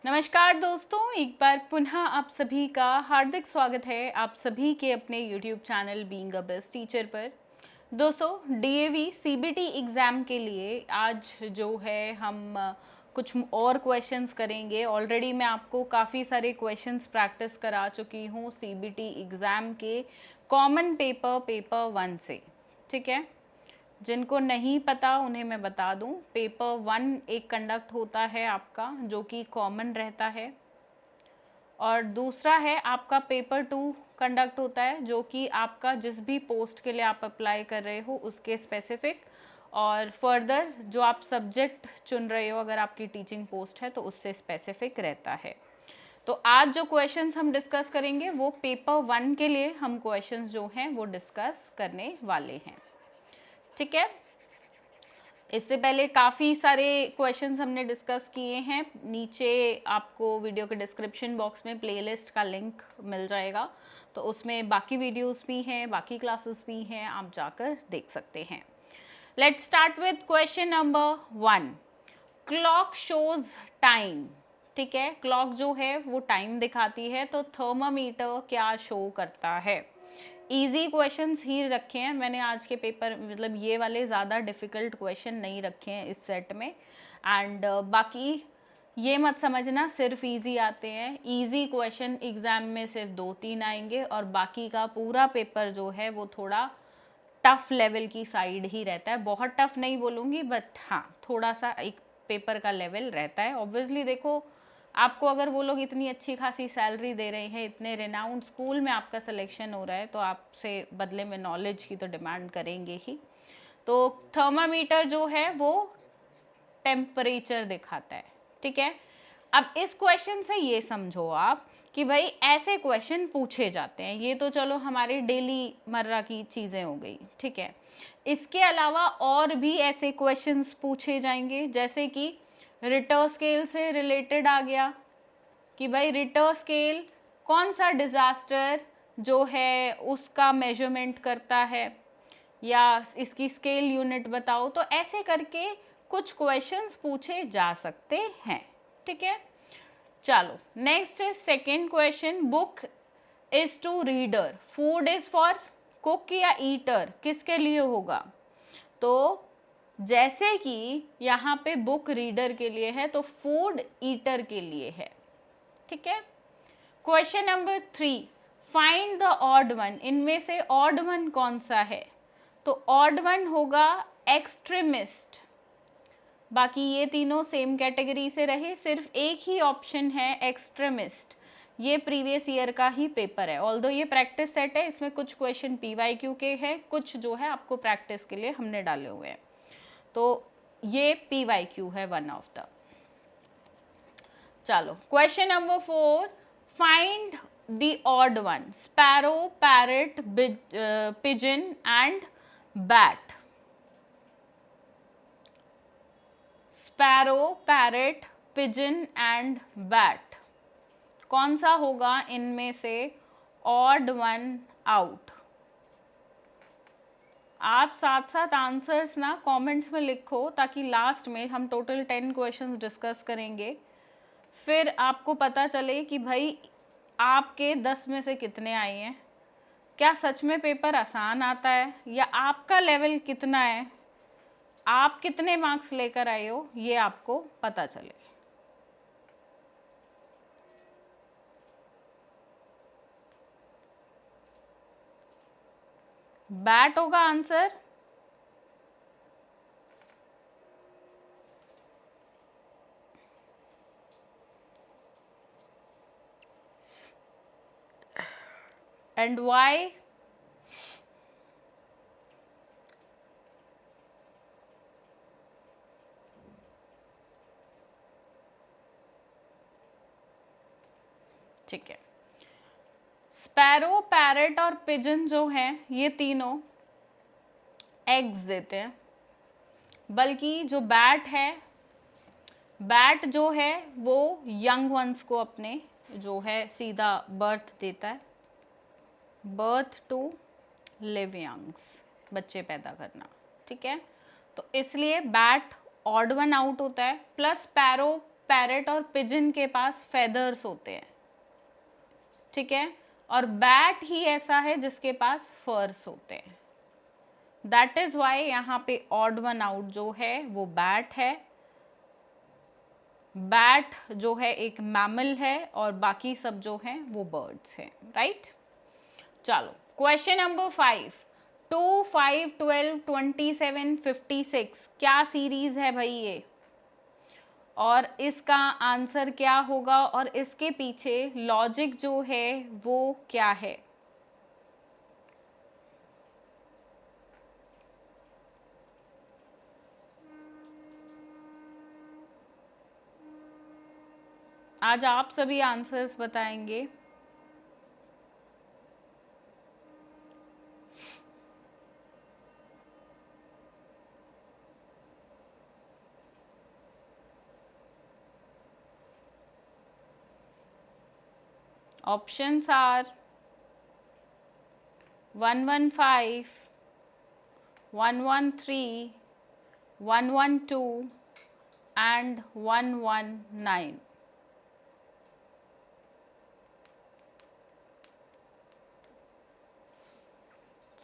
नमस्कार दोस्तों, एक बार पुनः आप सभी का हार्दिक स्वागत है आप सभी के अपने YouTube channel being a best teacher पर। दोस्तों, डीएवी सीबीटी एग्ज़ाम के लिए आज जो है हम कुछ और क्वेश्चंस करेंगे। ऑलरेडी मैं आपको काफ़ी सारे क्वेश्चंस प्रैक्टिस करा चुकी हूँ सीबीटी एग्ज़ाम के कॉमन पेपर 1 से। ठीक है, जिनको नहीं पता उन्हें मैं बता दूं, पेपर 1 एक कंडक्ट होता है आपका जो कि कॉमन रहता है, और दूसरा है आपका पेपर 2 कंडक्ट होता है जो कि आपका जिस भी पोस्ट के लिए आप अप्लाई कर रहे हो उसके स्पेसिफिक, और फर्दर जो आप सब्जेक्ट चुन रहे हो अगर आपकी टीचिंग पोस्ट है तो उससे स्पेसिफिक रहता है। तो आज जो क्वेश्चंस हम डिस्कस करेंगे वो पेपर 1 के लिए हम क्वेश्चंस जो हैं वो डिस्कस करने वाले हैं। ठीक है, इससे पहले काफ़ी सारे क्वेश्चंस हमने डिस्कस किए हैं। नीचे आपको वीडियो के डिस्क्रिप्शन बॉक्स में प्लेलिस्ट का लिंक मिल जाएगा, तो उसमें बाकी वीडियोस भी हैं, बाकी क्लासेस भी हैं, आप जाकर देख सकते हैं। Let's start with question number 1। Clock shows time. ठीक है, क्लॉक जो है वो टाइम दिखाती है, तो थर्मामीटर क्या शो करता है? इजी क्वेश्चंस ही रखे हैं मैंने आज के पेपर, मतलब ये वाले ज़्यादा डिफ़िकल्ट क्वेश्चन नहीं रखे हैं इस सेट में। एंड बाकी ये मत समझना सिर्फ इजी आते हैं। इजी क्वेश्चन एग्ज़ाम में सिर्फ 2-3 आएंगे और बाकी का पूरा पेपर जो है वो थोड़ा टफ लेवल की साइड ही रहता है। बहुत टफ नहीं बोलूँगी, बट हाँ थोड़ा सा एक पेपर का लेवल रहता है। ऑब्वियसली देखो, आपको अगर वो लोग इतनी अच्छी खासी सैलरी दे रहे हैं, इतने रिनाउंड स्कूल में आपका सिलेक्शन हो रहा है, तो आपसे बदले में नॉलेज की तो डिमांड करेंगे ही। तो थर्मामीटर जो है वो टेम्परेचर दिखाता है। ठीक है, अब इस क्वेश्चन से ये समझो आप कि भाई ऐसे क्वेश्चन पूछे जाते हैं। ये तो चलो हमारी डेली मर्रा की चीज़ें हो गई। ठीक है, इसके अलावा और भी ऐसे क्वेश्चंस पूछे जाएंगे, जैसे कि रिटर स्केल से रिलेटेड आ गया कि भाई रिटर स्केल कौन सा डिज़ास्टर जो है उसका मेजरमेंट करता है, या इसकी स्केल यूनिट बताओ। तो ऐसे करके कुछ क्वेश्चंस पूछे जा सकते हैं। ठीक है, चलो नेक्स्ट है second question. Book is to reader, food is for cook या ईटर, किसके लिए होगा? तो जैसे कि यहाँ पे बुक रीडर के लिए है तो फूड ईटर के लिए है। ठीक है, question number 3, find the odd one. इनमें से ऑड वन कौन सा है? तो ऑड वन होगा एक्सट्रीमिस्ट। बाकी ये तीनों सेम कैटेगरी से रहे, सिर्फ एक ही ऑप्शन है एक्सट्रीमिस्ट। ये प्रीवियस ईयर का ही पेपर है, ऑल्दो ये प्रैक्टिस सेट है, इसमें कुछ क्वेश्चन पीवाईक्यू के हैं, कुछ जो है आपको प्रैक्टिस के लिए हमने डाले हुए हैं। तो ये पीवाईक्यू है वन ऑफ द। चलो question number 4, find the odd one. Sparrow, parrot, pigeon and bat. Sparrow, parrot, pigeon and bat, कौन सा होगा इनमें से ऑड वन आउट? आप साथ साथ आंसर्स ना कमेंट्स में लिखो, ताकि लास्ट में हम टोटल 10 क्वेश्चंस डिस्कस करेंगे, फिर आपको पता चले कि भाई आपके 10 में से कितने आए हैं, क्या सच में पेपर आसान आता है, या आपका लेवल कितना है, आप कितने मार्क्स लेकर आए हो, ये आपको पता चले। बैट होगा आंसर। And Y? ठीक है, स्पैरो, पैरट और पिजन जो हैं ये तीनों एग्स देते हैं, बल्कि जो बैट है, बैट जो है वो यंग वंस को अपने जो है सीधा बर्थ देता है, बर्थ टू लिव यंग्स, बच्चे पैदा करना। ठीक है, तो इसलिए बैट ऑड वन आउट होता है। प्लस पैरो पैरट और पिजन के पास फेदर्स होते हैं, ठीक है, और बैट ही ऐसा है जिसके पास फर्स होते हैं। दैट इज वाई यहाँ पे ऑड वन आउट जो है वो बैट है। बैट जो है एक मैमल है और बाकी सब जो हैं वो बर्ड्स हैं, राइट। चलो क्वेश्चन नंबर 5, 2, 5, 12, 27, 56 क्या सीरीज है भाई ये, और इसका आंसर क्या होगा और इसके पीछे लॉजिक जो है वो क्या है। आज आप सभी आंसर्स बताएंगे। Options are 115, 113, 112 and 119.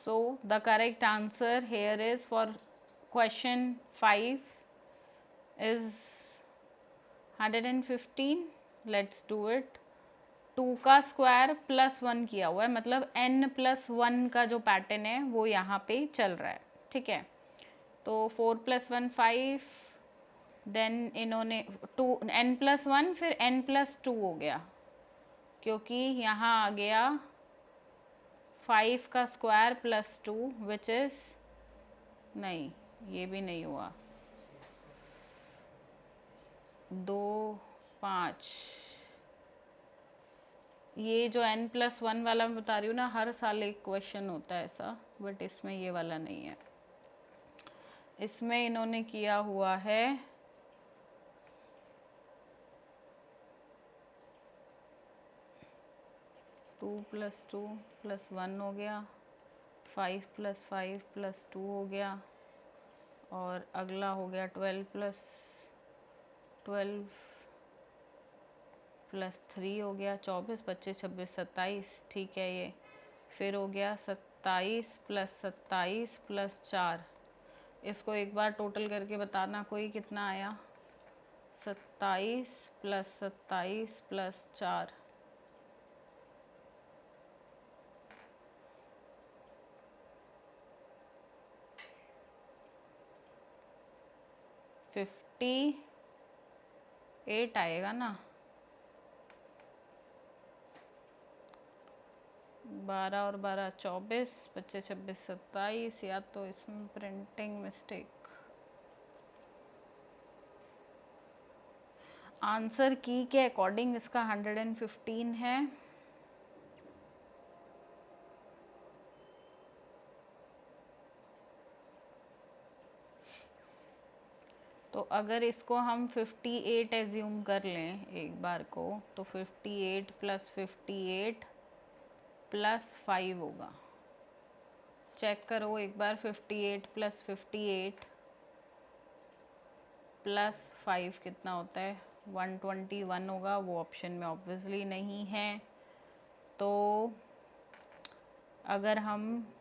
So the correct answer here is for question 5 is 115. Let's do it. 2 का स्क्वायर प्लस 1 किया हुआ है, मतलब n प्लस 1 का जो पैटर्न है वो यहाँ पे चल रहा है, ठीक है। तो 4 + 1 5, देन इन्होंने 2 n + 1 फिर n + 2 हो गया, क्योंकि यहाँ आ गया 5 का स्क्वायर प्लस 2 विच इज, नहीं ये भी नहीं हुआ, 2 5, ये जो n + 1 वाला मैं बता रही हूँ ना, हर साल एक क्वेश्चन होता है ऐसा, बट इसमें ये वाला नहीं है। इसमें इन्होंने किया हुआ है 2 + 2 + 1 हो गया, 5 + 5 + 2 हो गया, और अगला हो गया 12 + 12 + 3 हो गया, 24 25 26 27, ठीक है ये। फिर हो गया 27 + 27 + 4, इसको एक बार टोटल करके बताना कोई कितना आया। 27 + 27 + 4, 58 आएगा ना। 12 और 12 24, 25 26 27, या तो इसमें प्रिंटिंग मिस्टेक। आंसर की के अकॉर्डिंग इसका 115 है। तो अगर इसको हम 58 एज्यूम कर लें एक बार को, तो 58 + 58 + 5 होगा। चेक करो एक बार, 58 + 58 + 5 कितना होता है, 121 होगा। वो ऑप्शन में ऑब्वियसली नहीं है। तो अगर हम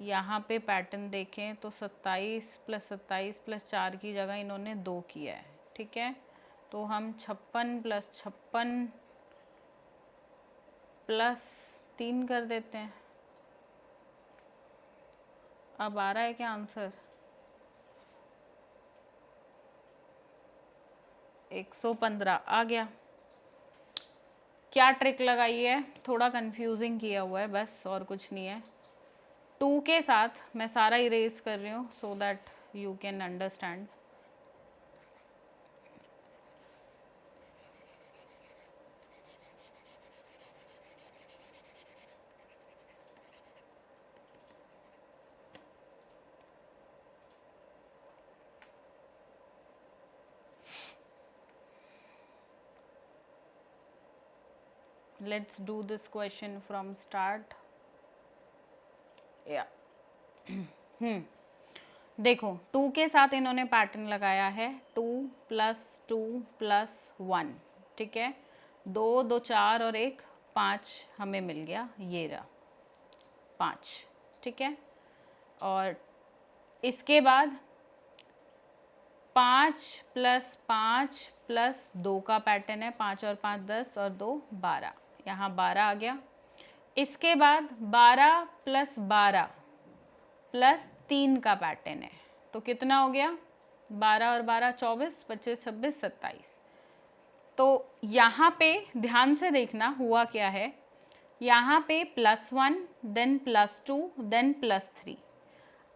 यहाँ पे पैटर्न देखें तो 27 + 27 + 4 की जगह इन्होंने 2 किया है, ठीक है। तो हम 56 + 56 + 3 कर देते हैं। अब आ रहा है क्या आंसर? 115 आ गया। क्या ट्रिक लगाई है, थोड़ा कंफ्यूजिंग किया हुआ है बस, और कुछ नहीं है। 2 के साथ मैं सारा इरेज कर रही हूँ so that you can understand. Let's do this question from start. या देखो 2 के साथ इन्होंने पैटर्न लगाया है, 2 + 2 +1, ठीक है। 2 2 4 और 1 5 हमें मिल गया, ये रहा 5, ठीक है। और इसके बाद 5 + 5 + 2 का पैटर्न है, 5 और 5 10 और 2 12, यहाँ 12 आ गया। इसके बाद 12 + 12 + 3 का पैटर्न है, तो कितना हो गया, 12 और 12 24, 25 26 27। तो यहाँ पे ध्यान से देखना हुआ क्या है, यहाँ पे +1 देन +2 देन +3।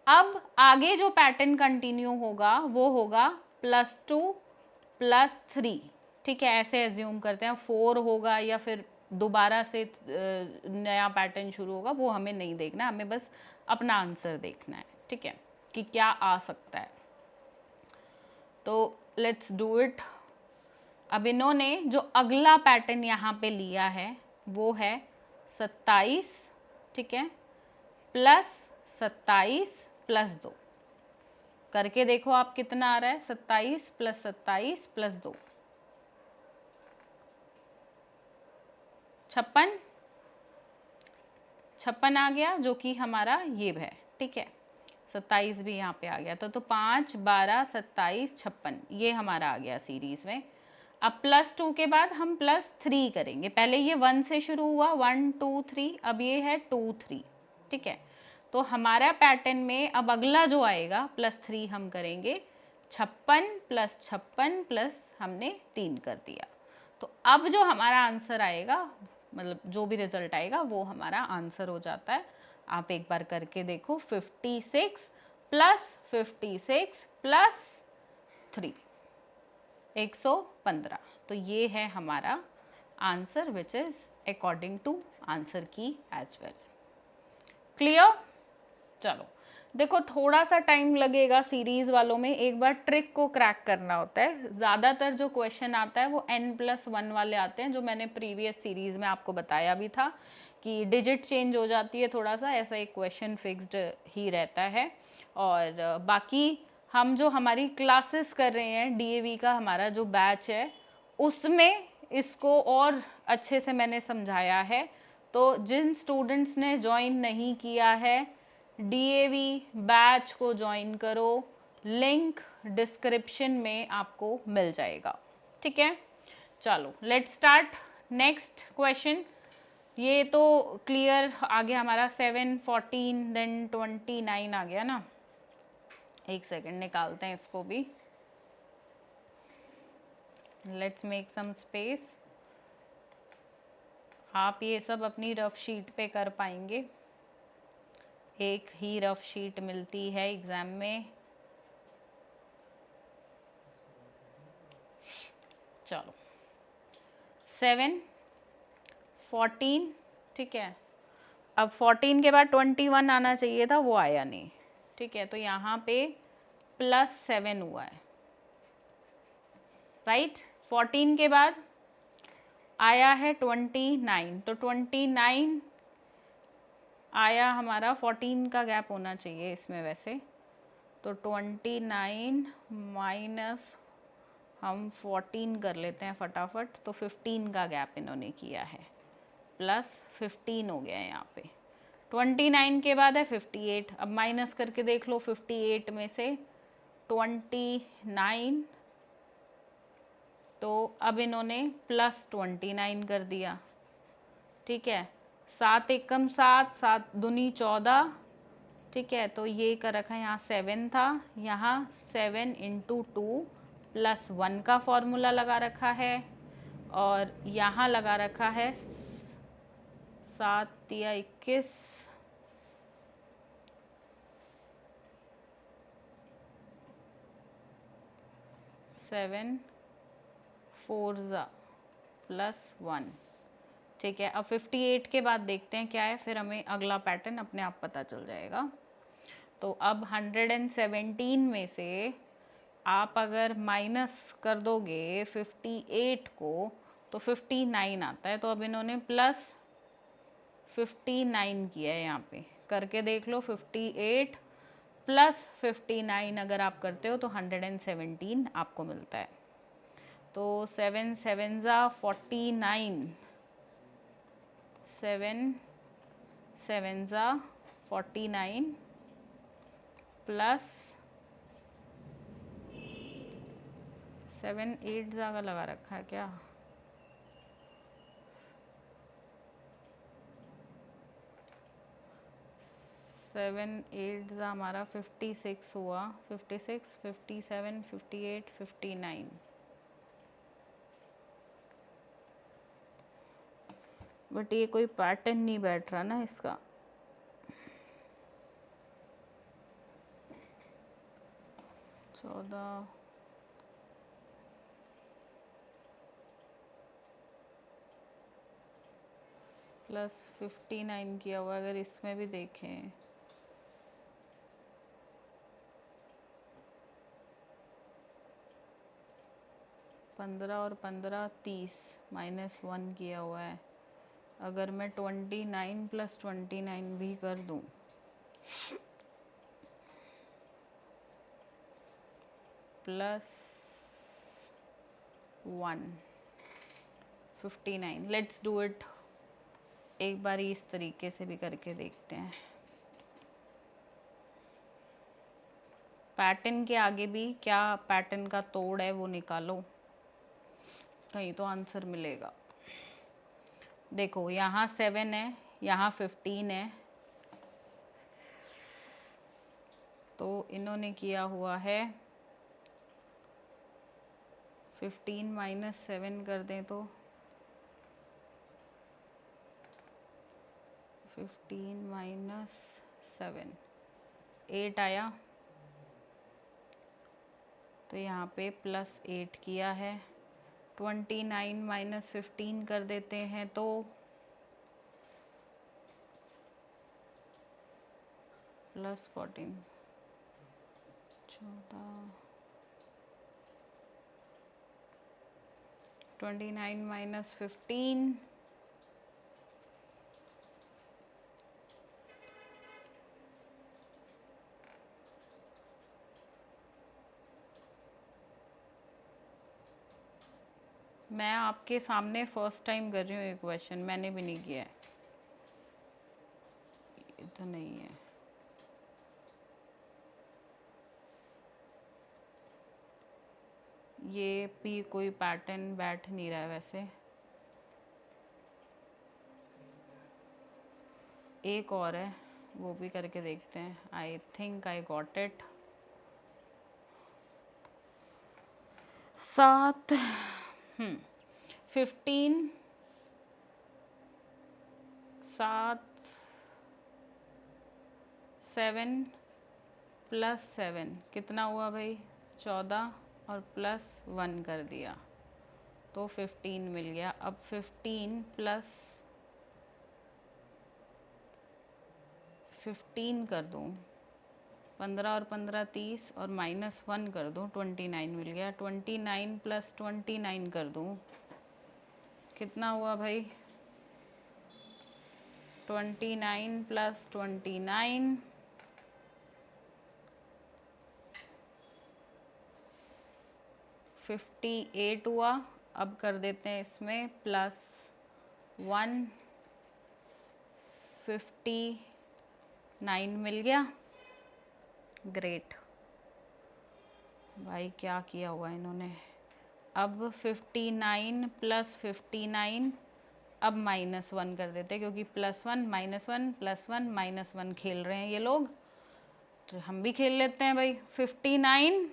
अब आगे जो पैटर्न कंटिन्यू होगा वो होगा +2 +3, ठीक है। ऐसे एज्यूम करते हैं 4 होगा या फिर दोबारा से नया पैटर्न शुरू होगा, वो हमें नहीं देखना, हमें बस अपना आंसर देखना है, ठीक है, कि क्या आ सकता है। तो लेट्स डू इट। अब इन्होंने जो अगला पैटर्न यहाँ पे लिया है वो है 27, ठीक है, +27 +2। करके देखो आप कितना आ रहा है, 27 + 27 + 2 56, 56 आ गया, जो कि हमारा ये है, ठीक है। 27 भी यहाँ पे आ गया, तो 5 12 27 56 ये हमारा आ गया सीरीज में। अब +2 के बाद हम +3 करेंगे, पहले ये 1 से शुरू हुआ 1 2 3, अब ये है 2 3, ठीक है। तो हमारा पैटर्न में अब अगला जो आएगा +3 हम करेंगे, 56 + 56 प्लस हमने 3 कर दिया। तो अब जो हमारा आंसर आएगा, मतलब जो भी रिजल्ट आएगा वो हमारा आंसर हो जाता है। आप एक बार करके देखो, 56 + 56 + 3 115। तो ये है हमारा answer which is according to answer की एज वेल। क्लियर? चलो देखो, थोड़ा सा टाइम लगेगा सीरीज वालों में, एक बार ट्रिक को क्रैक करना होता है। ज़्यादातर जो क्वेश्चन आता है वो n+1 वाले आते हैं, जो मैंने प्रीवियस सीरीज में आपको बताया भी था कि डिजिट चेंज हो जाती है थोड़ा सा, ऐसा एक क्वेश्चन फिक्स्ड ही रहता है। और बाकी हम जो हमारी क्लासेस कर रहे हैं, डीएवी का हमारा जो बैच है उसमें इसको और अच्छे से मैंने समझाया है। तो जिन स्टूडेंट्स ने ज्वाइन नहीं किया है, डीएवी बैच को ज्वाइन करो, लिंक डिस्क्रिप्शन में आपको मिल जाएगा, ठीक है। चलो लेट्स स्टार्ट नेक्स्ट क्वेश्चन। ये तो क्लियर आ गया हमारा, 7 14 देन 29 आ गया ना। एक सेकंड निकालते हैं इसको भी, लेट्स मेक सम स्पेस। आप ये सब अपनी रफ शीट पे कर पाएंगे, एक ही रफ शीट मिलती है एग्जाम में। चलो 7 14, ठीक है। अब 14 के बाद 21 आना चाहिए था, वो आया नहीं, ठीक है। तो यहाँ पे +7 हुआ है, राइट। 14 के बाद आया है 29, तो 29 आया हमारा, 14 का गैप होना चाहिए इसमें वैसे, तो 29 माइनस हम 14 कर लेते हैं फटाफट, तो 15 का गैप इन्होंने किया है, +15 हो गया है यहाँ पे। 29 के बाद है 58, अब माइनस करके देख लो 58 में से 29, तो अब इन्होंने +29 कर दिया, ठीक है। 7 एकम 7, 7 दूनी 14, ठीक है। तो ये कर रखा है, यहाँ 7 था, यहाँ 7 × 2 + 1 का फॉर्मूला लगा रखा है, और यहाँ लगा रखा है 7 या 21, 7 4 +1, ठीक है। अब 58 के बाद देखते हैं क्या है, फिर हमें अगला पैटर्न अपने आप पता चल जाएगा। तो अब 117 में से आप अगर माइनस कर दोगे 58 को, तो 59 आता है। तो अब इन्होंने +59 किया है, यहाँ पे करके देख लो, 58 + 59 अगर आप करते हो तो 117 आपको मिलता है। तो 7 7 ज़ा 49, 7 7 ज़ा 49 प्लस 7 8 ज़ा का लगा रखा है क्या? 7 8 ज़ा हमारा 56 हुआ, 56 57 58 59। बट ये कोई पैटर्न नहीं बैठ रहा ना इसका। चौदह प्लस 59 किया हुआ, अगर इसमें भी देखें 15 और 15 30 -1 किया हुआ है। अगर मैं 29 प्लस 29 भी कर दूं प्लस 1 59, लेट्स डू इट एक बार इस तरीके से भी करके देखते हैं। पैटर्न के आगे भी क्या पैटर्न का तोड़ है वो निकालो, कहीं तो आंसर मिलेगा। देखो यहाँ 7 है, यहाँ 15 है, तो इन्होंने किया हुआ है 15 माइनस 7 कर दें तो 15 माइनस 7 8 आया, तो यहाँ पे प्लस 8 किया है। 29 माइनस 15 कर देते हैं तो प्लस 14, 14 29 माइनस 15 मैं आपके सामने फर्स्ट टाइम कर रही हूँ ये क्वेश्चन, मैंने भी नहीं किया है, ये तो नहीं है। ये भी कोई पैटर्न बैठ नहीं रहा है वैसे। एक और है, वो भी करके देखते हैं। I think I got it. 7 15 7 7 plus 7 कितना हुआ भाई? 14 और प्लस 1 कर दिया तो 15 मिल गया। अब 15 प्लस 15 कर दूँ, 15 और 15 30 और माइनस 1 कर दूँ, 29 मिल गया। 29 प्लस 29 कर दूँ, कितना हुआ भाई? 29 प्लस 29 58 हुआ। अब कर देते हैं इसमें प्लस 1, 59 मिल गया। ग्रेट भाई, क्या किया हुआ इन्होंने। अब 59 प्लस 59, अब -1 कर देते हैं, क्योंकि +1 -1 +1 -1 खेल रहे हैं ये लोग, तो हम भी खेल लेते हैं भाई। 59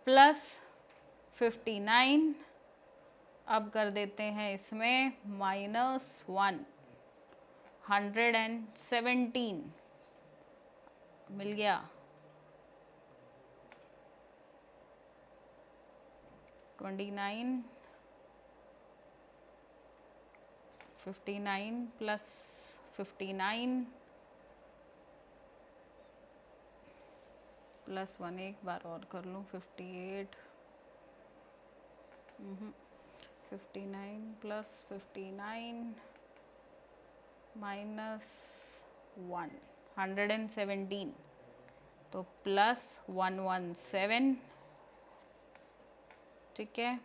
प्लस 59, अब कर देते हैं इसमें -1, 117 मिल गया। 29 59 प्लस 59 प्लस 1, एक बार और कर लूँ। 58 59 प्लस 59 माइनस 1, 117, तो प्लस 117, ठीक है।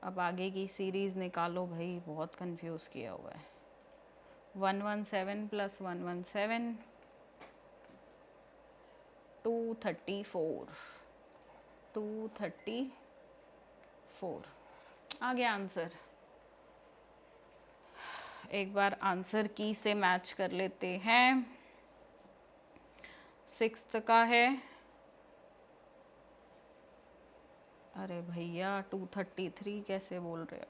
अब आगे की सीरीज़ निकालो भाई, बहुत कंफ्यूज किया हुआ है। 117 प्लस 117 234 234 आ गया आंसर। एक बार आंसर की से मैच कर लेते हैं। 6th का है, अरे भैया 233 कैसे बोल रहे हो?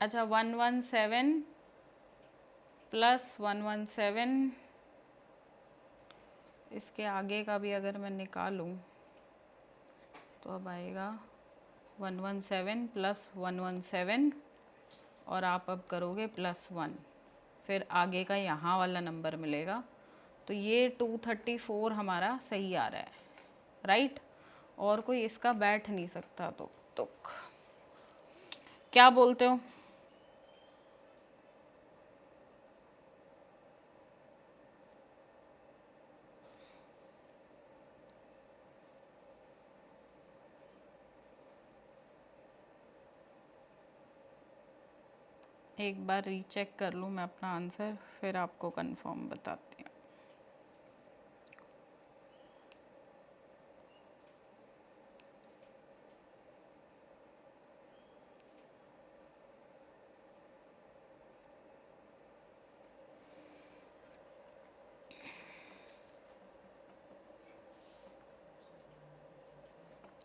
अच्छा 117 प्लस 117, इसके आगे का भी अगर मैं निकालूं तो अब आएगा 117 प्लस 117 और आप अब करोगे +1, फिर आगे का यहाँ वाला नंबर मिलेगा। तो ये 234 हमारा सही आ रहा है, राइट। और कोई इसका बैठ नहीं सकता। तो क्या बोलते हो? एक बार रीचेक कर लूँ मैं अपना आंसर, फिर आपको कंफर्म बताती हूँ।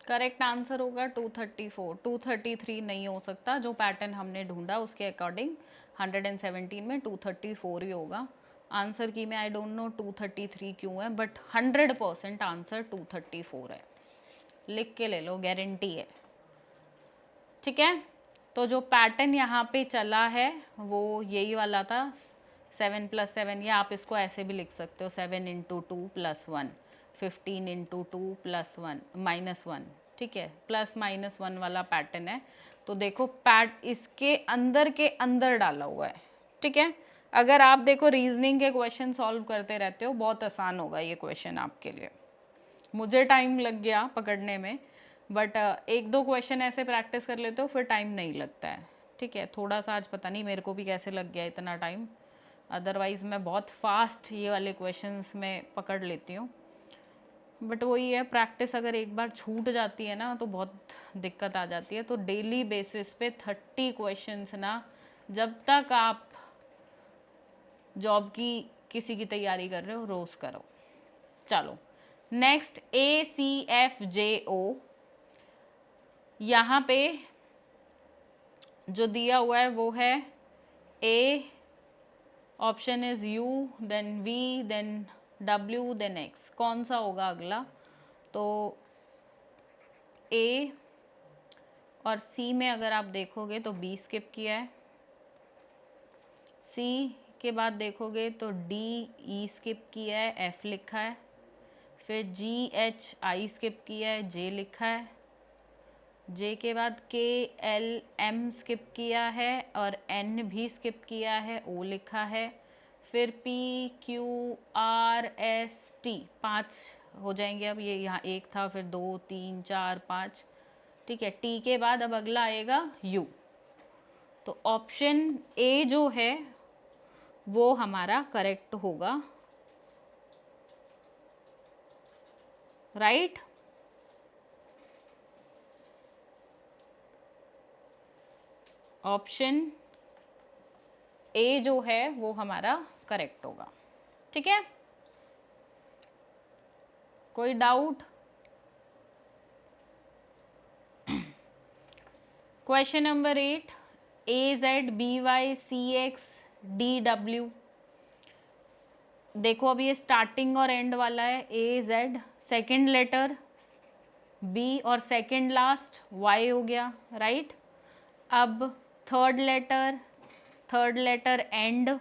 करेक्ट आंसर होगा 234। 233 नहीं हो सकता, जो पैटर्न हमने ढूंढा उसके अकॉर्डिंग 117 में 234 ही होगा। आंसर की में आई डोंट नो 233 क्यों है, बट 100% आंसर 234 है। लिख के ले लो, गारंटी है, ठीक है। तो जो पैटर्न यहाँ पे चला है वो यही वाला था, 7 + 7, या आप इसको ऐसे भी लिख सकते हो 7 × 2 + 1, 15 × 2 + 1 -1, ठीक है। +-1 वाला पैटर्न है। तो देखो इसके अंदर के अंदर डाला हुआ है, ठीक है। अगर आप देखो रीजनिंग के क्वेश्चन सॉल्व करते रहते हो, बहुत आसान होगा ये क्वेश्चन आपके लिए। मुझे टाइम लग गया पकड़ने में, बट एक दो क्वेश्चन ऐसे प्रैक्टिस कर लेते हो फिर टाइम नहीं लगता है, ठीक है। थोड़ा सा आज पता नहीं मेरे को भी कैसे लग गया इतना टाइम, अदरवाइज़ मैं बहुत फास्ट ये वाले क्वेश्चंस में पकड़ लेती हूँ। बट वही है, प्रैक्टिस अगर एक बार छूट जाती है ना तो बहुत दिक्कत आ जाती है। तो डेली बेसिस पे 30 क्वेश्चंस ना, जब तक आप जॉब की किसी की तैयारी कर रहे हो रोज़ करो। चलो नेक्स्ट, ACFJO, यहाँ पे जो दिया हुआ है वो है A, option is U, then V, then W, then X। कौन सा होगा अगला? तो A और C में अगर आप देखोगे तो B स्किप किया है, C के बाद देखोगे तो D, E स्किप किया है, F लिखा है, फिर G, H, I स्किप किया है, J लिखा है, J के बाद K, L, M स्किप किया है और N भी स्किप किया है, O लिखा है, फिर P, Q, R, S, T, 5 हो जाएंगे। अब ये यहाँ एक था, फिर 2, 3, 4, 5, ठीक है। T के बाद अब अगला आएगा U। तो ऑप्शन A जो है वो हमारा करेक्ट होगा, राइट। ऑप्शन ए जो है वो हमारा करेक्ट होगा, ठीक है। कोई डाउट? Question number 8, AZBYCXDW। देखो अब ये स्टार्टिंग और एंड वाला है, AZ सेकेंड लेटर, B और सेकेंड लास्ट Y हो गया, राइट। अब थर्ड लेटर एंड,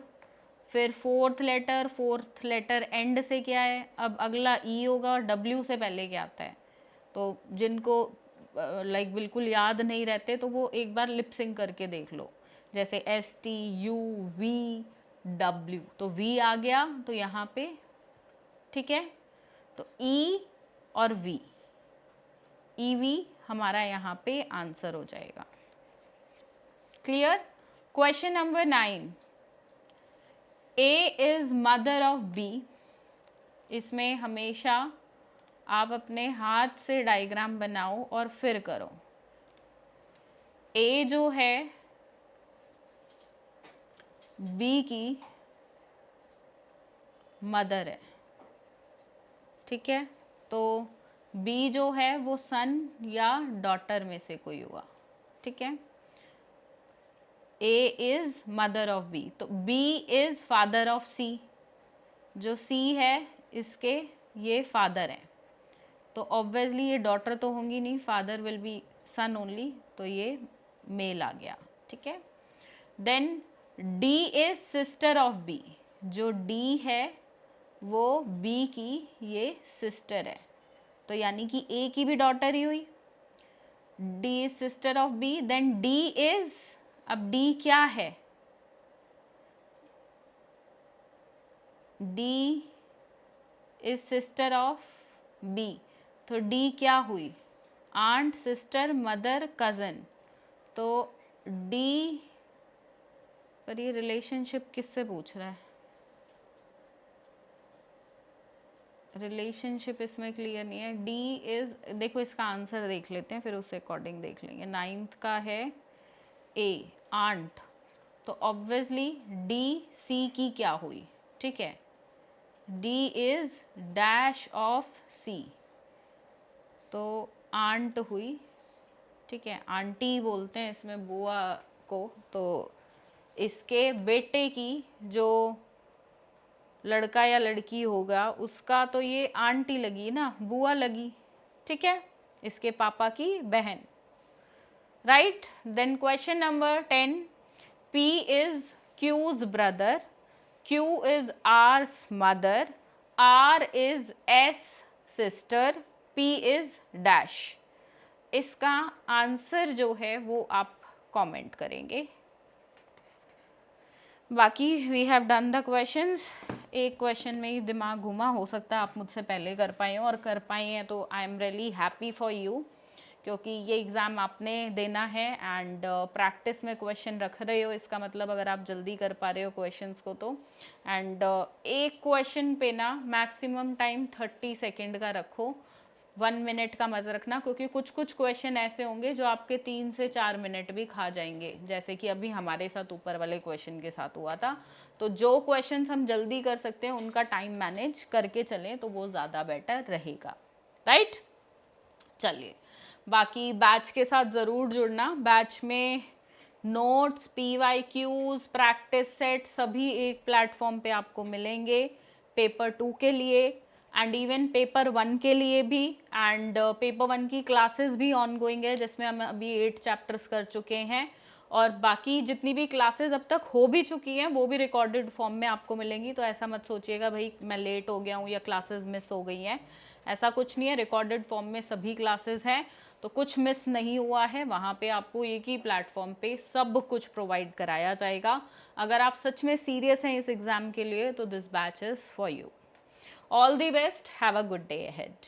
फिर फोर्थ लेटर एंड से क्या है, अब अगला ई होगा और डब्ल्यू से पहले क्या आता है। तो जिनको लाइक बिल्कुल याद नहीं रहते तो वो एक बार लिप सिंक करके देख लो, जैसे STUV W, तो V आ गया तो यहाँ पे, ठीक है, तो E और V, EV हमारा यहाँ पे आंसर हो जाएगा। Clear? Question number 9, A is mother of B। इसमें हमेशा आप अपने हाथ से डायग्राम बनाओ और फिर करो। A जो है B की मदर है, ठीक है, तो B जो है वो सन या डॉटर में से कोई हुआ, ठीक है। A is mother of B, तो B is father of C, जो C है इसके ये फादर हैं, तो ऑब्वियसली ये डॉटर तो होंगी नहीं, father will be son only, तो ये मेल आ गया, ठीक है। Then D is sister of B, जो D है वो B की ये सिस्टर है, तो यानी कि A की भी डॉटर ही हुई। D is sister of B, then D is, अब D क्या है, D is sister of B, तो D क्या हुई, आंट, सिस्टर, मदर, कज़न, तो D, पर ये रिलेशनशिप किससे पूछ रहा है, रिलेशनशिप इसमें क्लियर नहीं है। D इज, देखो इसका आंसर देख लेते हैं फिर उसके अकॉर्डिंग देख लेंगे। 9th का है A, आंट, तो ऑब्वियसली D C की क्या हुई, ठीक है, D is dash of C, तो आंट हुई, ठीक है, आंटी बोलते हैं इसमें बुआ को, तो इसके बेटे की जो लड़का या लड़की होगा उसका तो ये आंटी लगी ना, बुआ लगी, ठीक है, इसके पापा की बहन, right. Then question number 10, P is Q's brother, Q is R's mother, R is S sister, P is dash. इसका आंसर जो है वो आप कमेंट करेंगे। बाकी we have done the questions. एक क्वेश्चन में ही दिमाग घुमा, हो सकता है आप मुझसे पहले कर पाए हो, और कर पाए हैं तो I am really happy for you, क्योंकि ये एग्ज़ाम आपने देना है एंड प्रैक्टिस में क्वेश्चन रख रहे हो, इसका मतलब अगर आप जल्दी कर पा रहे हो क्वेश्चंस को तो। एंड एक क्वेश्चन पे ना मैक्सिमम टाइम 30 सेकेंड का रखो, 1 मिनट का मत रखना, क्योंकि कुछ कुछ क्वेश्चन ऐसे होंगे जो आपके 3 से 4 मिनट भी खा जाएंगे, जैसे कि अभी हमारे साथ ऊपर वाले क्वेश्चन के साथ हुआ था। तो जो क्वेश्चन हम जल्दी कर सकते हैं उनका टाइम मैनेज करके चलें तो वो ज़्यादा बेटर रहेगा, राइट। चलिए, बाकी बैच के साथ ज़रूर जुड़ना, बैच में नोट्स, PYQs, प्रैक्टिस सेट सभी एक प्लेटफॉर्म पे आपको मिलेंगे, पेपर 2 के लिए एंड इवन पेपर 1 के लिए भी। एंड पेपर 1 की क्लासेस भी ऑनगोइंग है, जिसमें हम अभी 8 चैप्टर्स कर चुके हैं, और बाकी जितनी भी क्लासेस अब तक हो भी चुकी हैं वो भी रिकॉर्डेड फॉर्म में आपको मिलेंगी। तो ऐसा मत सोचिएगा भाई मैं लेट हो गया हूँ या क्लासेस मिस हो गई हैं, ऐसा कुछ नहीं है, रिकॉर्डेड फॉर्म में सभी क्लासेस हैं, तो कुछ मिस नहीं हुआ है, वहाँ पे आपको एक ही प्लेटफॉर्म पे सब कुछ प्रोवाइड कराया जाएगा। अगर आप सच में सीरियस हैं इस एग्ज़ाम के लिए तो this batch is for you. All the best, have a good day ahead.